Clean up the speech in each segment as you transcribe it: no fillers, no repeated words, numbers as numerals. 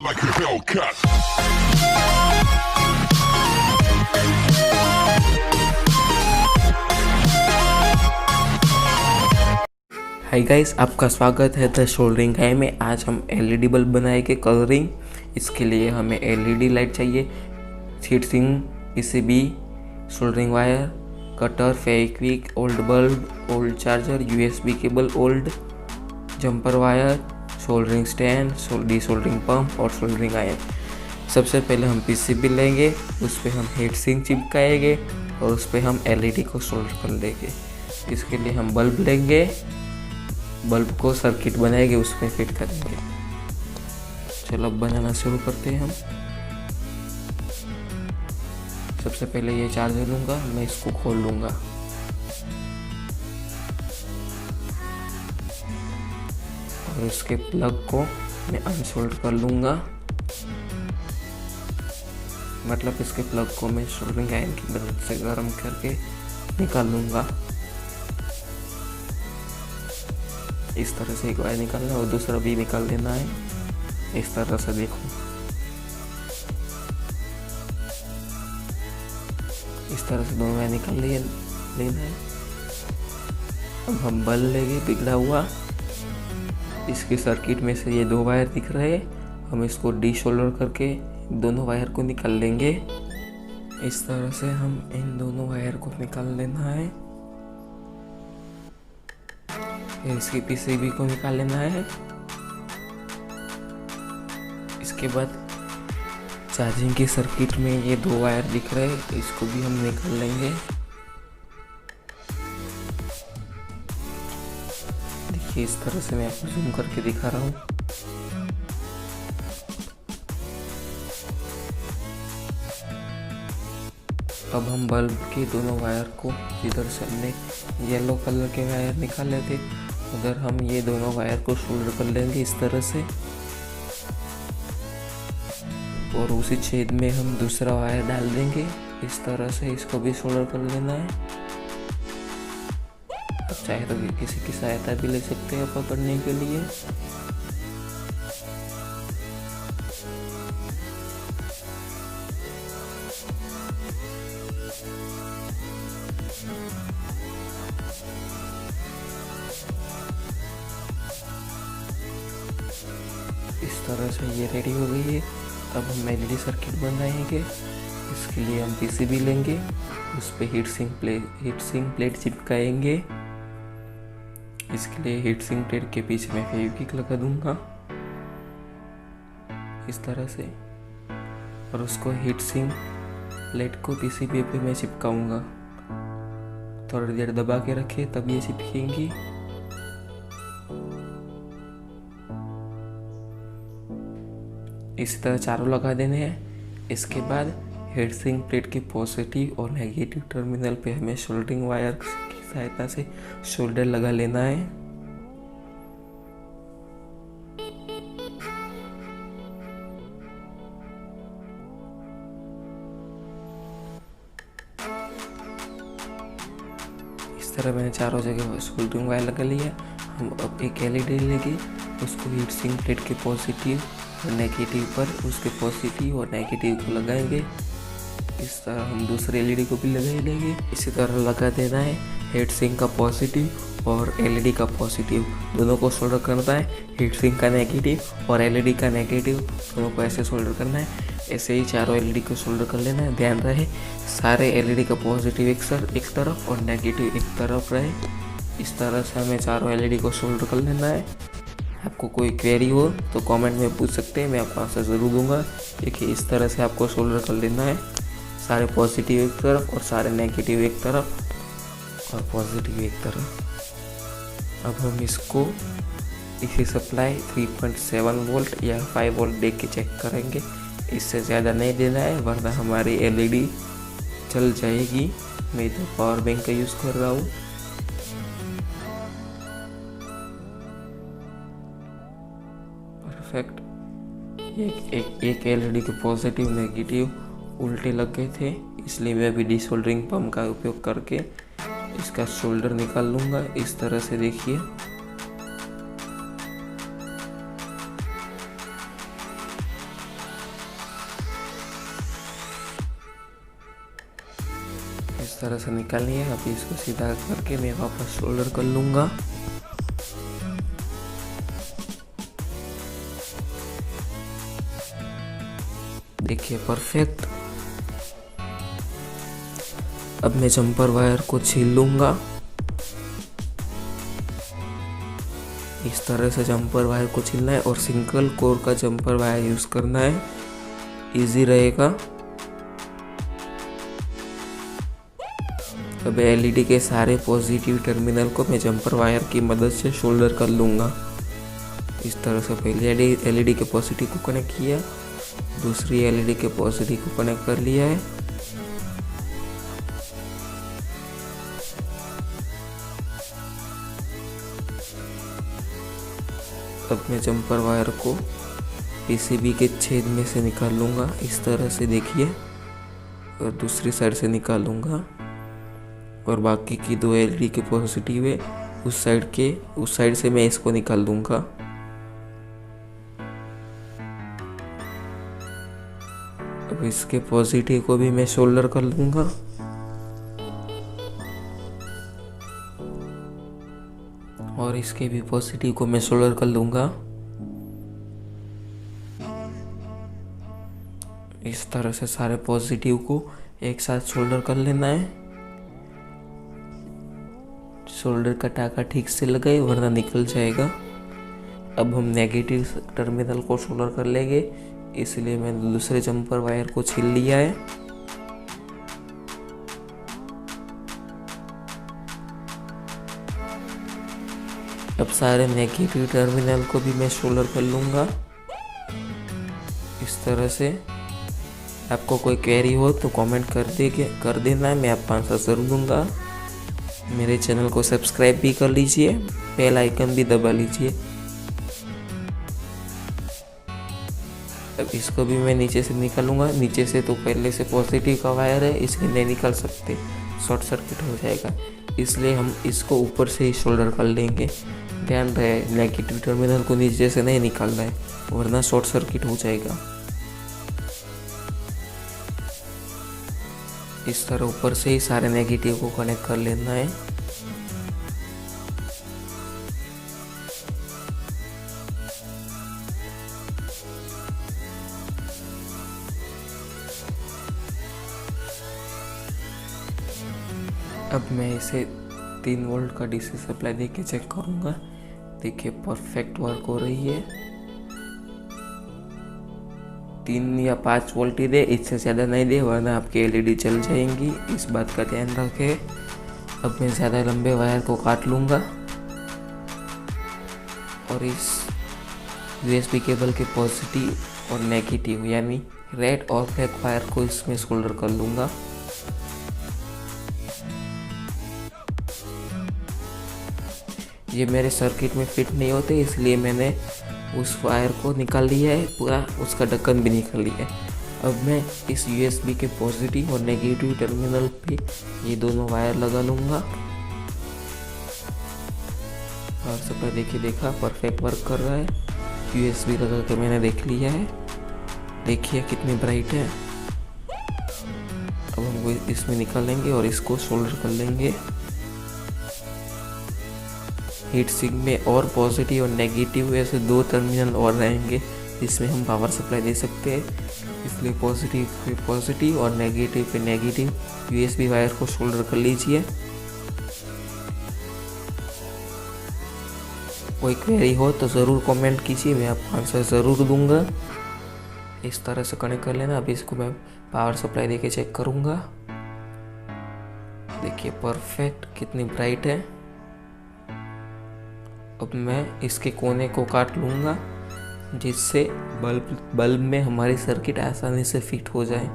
like a Hellcat. Hi guys, आपका स्वागत है द सोल्डरिंग गाय में। आज हम एलईडी बल्ब बनाएंगे कलरिंग। इसके लिए हमें एलईडी लाइट चाहिए, heat sink, PCB, soldering wire, cutter, Fevikwik, old bulb, old charger, USB cable, old jumper wire, soldering stand, desoldering pump और सोल्डरिंग आयरन। सबसे पहले हम पीसीबी लेंगे, उस पर हम हीट सिंक चिपकाएंगे और उस पर हम एलईडी को सोल्डर कर लेंगे। इसके लिए हम बल्ब लेंगे, बल्ब को सर्किट बनाएंगे, उसमें फिट करेंगे। चलो अब बनाना शुरू करते हैं हम। सबसे पहले ये चार्जर लूँगा, मैं इसको खोल लूँगा। और उसके प्लग को मैं अनसोल्डर कर लूँगा, मतलब इसके प्लग को मैं सोल्डरिंग आयरन की मदद से गर्म करके निकाल लूँगा। इस तरह से एक वायर निकालना और दूसरा भी निकाल देना है। इस तरह से देखो, इस तरह से दोनों वायर निकाल लेना है। अब हम बल्ब लेंगे बिगड़ा हुआ, इसके सर्किट में से ये दो वायर दिख रहे हैं, हम इसको डीसोल्डर करके दोनों वायर को निकाल लेंगे। इस तरह से हम इन दोनों वायर को निकाल लेना है। फिर इसकी पीसीबी को निकाल लेना है। इसके बाद चार्जिंग के सर्किट में ये दो वायर दिख रहे हैं, इसको भी हम निकाल लेंगे। देखिए, इस तरह से मैं आपको जूम करके दिखा रहा हूँ। अब हम बल्ब के दोनों वायर को, इधर से हमने येलो कलर के वायर निकाले थे, उधर हम ये दोनों वायर को सोल्डर कर लेंगे इस तरह से। और उसी छेद में हम दूसरा वायर डाल देंगे इस तरह से, इसको भी सोल्डर कर लेना है। अब चाहे तो किसी की सहायता भी ले सकते हैं पकड़ने के लिए। इस तरह से ये रेडी हो गई है। अब हम एलईडी सर्किट बनाएंगे। इसके लिए हम पीसीबी लेंगे, उस पर हीट सिंक प्लेट चिपकाएंगे। इसके लिए हीट सिंक प्लेट के पीछे मैं फेविक्विक लगा दूंगा इस तरह से, और उसको हीट सिंक प्लेट को पीसीबी पे मैं चिपकाऊंगा। थोड़ी देर दबा के रखे तब ये चिपकेंगी। इसी तरह चारों लगा देने हैं। इसके बाद हीट सिंक प्लेट के पॉजिटिव और नेगेटिव टर्मिनल पे हमें सोल्डरिंग वायर की सहायता से सोल्डर लगा लेना है। इस तरह मैंने चारों जगह सोल्डरिंग वायर लगा लिया। हम अब एक एलईडी लेंगे, उसको हीट सिंक प्लेट के पॉजिटिव और नेगेटिव पर, उसके पॉजिटिव और नेगेटिव को लगाएंगे। इस तरह हम दूसरे एलईडी को भी लगा लेंगे। इसी तरह लगा देना है। हीट सिंक का पॉजिटिव और एलईडी का पॉजिटिव दोनों को सोल्डर करना है। हीट सिंक का नेगेटिव और एलईडी का नेगेटिव दोनों को ऐसे सोल्डर करना है। ऐसे ही चारों एलईडी को सोल्डर कर लेना है। ध्यान रहे सारे एलईडी का पॉजिटिव एक तरफ और नेगेटिव एक तरफ रहे। इस तरह से हमें चारों एलईडी को सोल्डर कर लेना है। आपको कोई क्वेरी हो तो कमेंट में पूछ सकते हैं, मैं आपको आंसर ज़रूर दूंगा। देखिए, इस तरह से आपको सोल्डर कर लेना है। सारे पॉजिटिव एक तरफ और सारे नेगेटिव एक तरफ और पॉजिटिव एक तरफ। अब हम इसको इसी सप्लाई 3.7 वोल्ट या 5 वोल्ट दे के चेक करेंगे। इससे ज़्यादा नहीं देना है वरना हमारी एलईडी चल जाएगी। मैं तो पावर बैंक का यूज़ कर रहा हूँ। परफेक्ट। एक एलईडी के पॉजिटिव नेगेटिव उल्टे लग गए थे, इसलिए मैं अभी डीसोल्डरिंग पंप का उपयोग करके इसका सोल्डर निकाल लूँगा। इस तरह से देखिए, तरह से निकाल लिया। अभी इसको सीधा करके मैं वापस सोल्डर कर लूँगा। देखिए परफेक्ट। अब मैं जंपर वायर को छील लूँगा। इस तरह से जंपर वायर को छीलना है और सिंगल कोर का जंपर वायर यूज़ करना है, इजी रहेगा। अब एलईडी के सारे पॉजिटिव टर्मिनल को मैं जंपर वायर की मदद से सोल्डर कर लूँगा। इस तरह से पहले एलईडी के पॉजिटिव को कनेक्ट किया, दूसरी एलईडी के पॉजिटिव को कनेक्ट कर लिया है। अब मैं जंपर वायर को पीसीबी के छेद में से निकाल लूँगा, इस तरह से देखिए, और दूसरी साइड से निकाल लूँगा। और बाकी की दो एलईडी के पॉजिटिव है उस साइड से मैं इसको निकाल दूँगा। अब इसके पॉजिटिव को भी मैं सोल्डर कर लूँगा। और इसके भी पॉजिटिव को मैं सोल्डर कर लूँगा। इस तरह से सारे पॉजिटिव को एक साथ सोल्डर कर लेना है। सोल्डर का टाका ठीक से लगाए वरना निकल जाएगा। अब हम नेगेटिव टर्मिनल को सोल्डर कर लेंगे, इसलिए मैंने दूसरे जंपर वायर को छील लिया है। अब सारे नेगेटिव टर्मिनल को भी मैं सोल्डर कर लूँगा इस तरह से। आपको कोई क्वेरी हो तो कमेंट कर देना, मैं आपका आंसर ज़रूर दूँगा। मेरे चैनल को सब्सक्राइब भी कर लीजिए, बेल आइकन भी दबा लीजिए। अब इसको भी मैं नीचे से निकालूंगा। नीचे से तो पहले से पॉजिटिव का वायर है, इसलिए नहीं निकाल सकते, शॉर्ट सर्किट हो जाएगा, इसलिए हम इसको ऊपर से ही सोल्डर कर लेंगे। ध्यान रहे नेगेटिव टर्मिनल को नीचे से नहीं निकालना है, वरना शॉर्ट सर्किट हो जाएगा। इस तरह ऊपर से ही सारे नेगेटिव को कनेक्ट कर लेना है। अब मैं इसे 3 वोल्ट का डीसी सप्लाई देके चेक करूँगा। देखिए परफेक्ट वर्क हो रही है। 3 या 5 वोल्ट ही दे, इससे ज़्यादा नहीं दे वरना आपकी एलईडी जल जाएंगी, इस बात का ध्यान रखें। अब मैं ज़्यादा लंबे वायर को काट लूँगा और इस यूएसबी केबल के पॉजिटिव और नेगेटिव यानी रेड और ब्लैक वायर को इसमें सोल्डर कर लूँगा। ये मेरे सर्किट में फिट नहीं होते, इसलिए मैंने उस वायर को निकाल लिया है, पूरा उसका ढक्कन भी निकाल लिया है। अब मैं इस यूएसबी के पॉजिटिव और नेगेटिव टर्मिनल पे ये दोनों वायर लगा लूँगा। और सब देखा परफेक्ट वर्क कर रहा है। यूएसबी लगा के मैंने देख लिया है, देखिए कितनी ब्राइट है। अब हम इसमें निकालेंगे और इसको सोल्डर कर लेंगे। हीट सिंक में और पॉजिटिव और नेगेटिव ऐसे 2 टर्मिनल और रहेंगे जिसमें हम पावर सप्लाई दे सकते हैं, इसलिए पॉजिटिव पे पॉजिटिव और नेगेटिव पे नेगेटिव यूएसबी वायर को सोल्डर कर लीजिए। कोई क्वेरी हो तो ज़रूर कमेंट कीजिए, मैं आपको आंसर ज़रूर दूंगा। इस तरह से कनेक्ट कर लेना। अभी इसको मैं पावर सप्लाई देके चेक करूँगा। देखिए परफेक्ट कितनी ब्राइट है। अब मैं इसके कोने को काट लूँगा जिससे बल्ब में हमारी सर्किट आसानी से फिट हो जाए।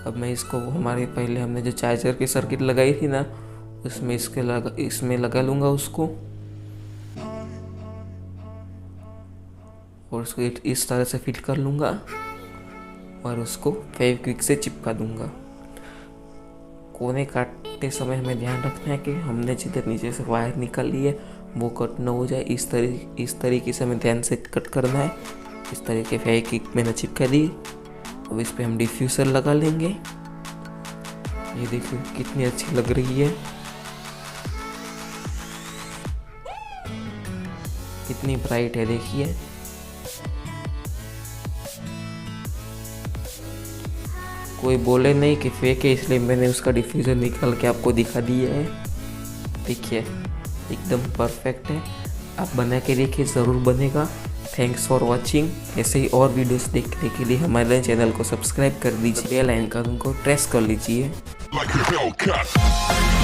अब मैं इसको हमारे पहले हमने जो चार्जर की सर्किट लगाई थी ना, उसमें इसमें लगा लूँगा उसको, और उसको इस तरह से फिट कर लूँगा और उसको फेविक्विक से चिपका दूँगा। कोने काटते समय हमें ध्यान रखना है कि हमने जिधर नीचे से वायर निकाल ली है वो कट न हो जाए। इस तरीके से हमें ध्यान से कट करना है। इस तरीके फेविक्विक मैंने चिपका दी। अब इस पर हम डिफ्यूज़र लगा लेंगे ये देखिए कितनी अच्छी लग रही है, कितनी ब्राइट है देखिए। कोई बोले नहीं कि फेक है, इसलिए मैंने उसका डिफ्यूज़र निकाल के आपको दिखा दिया है। देखिए एकदम परफेक्ट है, आप बना के देखिए, ज़रूर बनेगा। Thanks for watching. ऐसे ही और वीडियोस देखने के लिए हमारे चैनल को सब्सक्राइब कर दीजिए, बेल आइकन को प्रेस कर लीजिए। like a Hellcat.